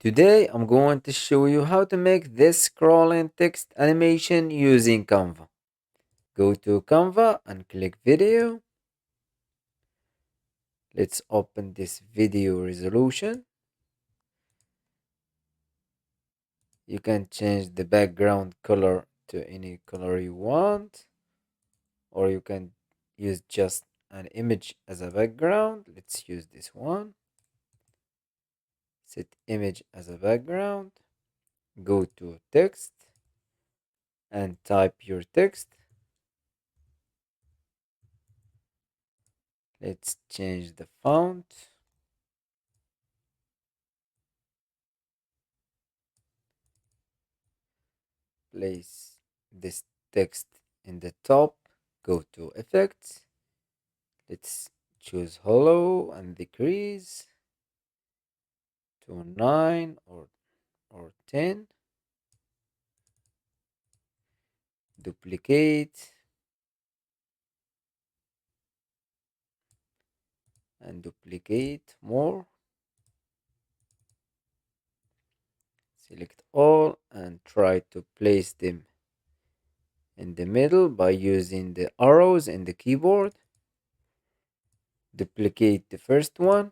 Today I'm going to show you how to make this scrolling text animation using Canva. Go to Canva and click video. Let's open this video resolution. You can change the background color to any color you want, or you can use just an image as a background. Let's use this one. Set image as a background. Go to text and type your text. Let's change the font. Place this text in the top. Go to effects. Let's choose hollow and decrease to 9 or 10. Duplicate and duplicate more. Select all and try to place them in the middle by using the arrows in the keyboard. Duplicate the first one.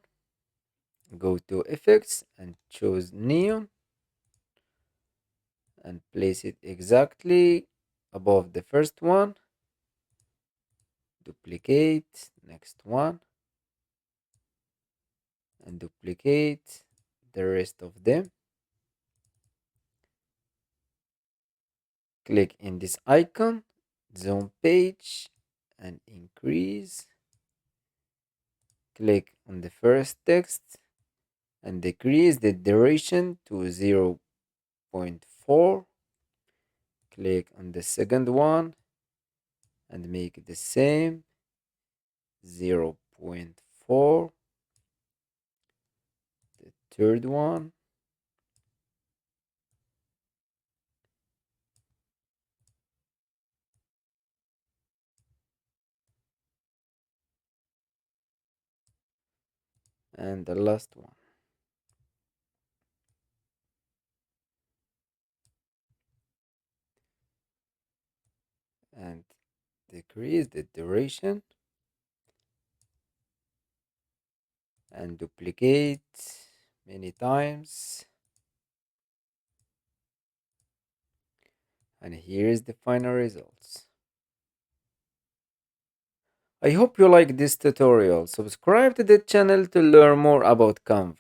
Go to effects and choose neon and place it exactly above the first one. Duplicate next one and duplicate the rest of them. Click in this icon, zoom page and increase. Click on the first text and decrease the duration to 0.4. Click on the second one and make the same 0.4. The third one. And the last one. And decrease the duration and duplicate many times. And here is the final results. I hope you like this tutorial. Subscribe to the channel to learn more about Canva.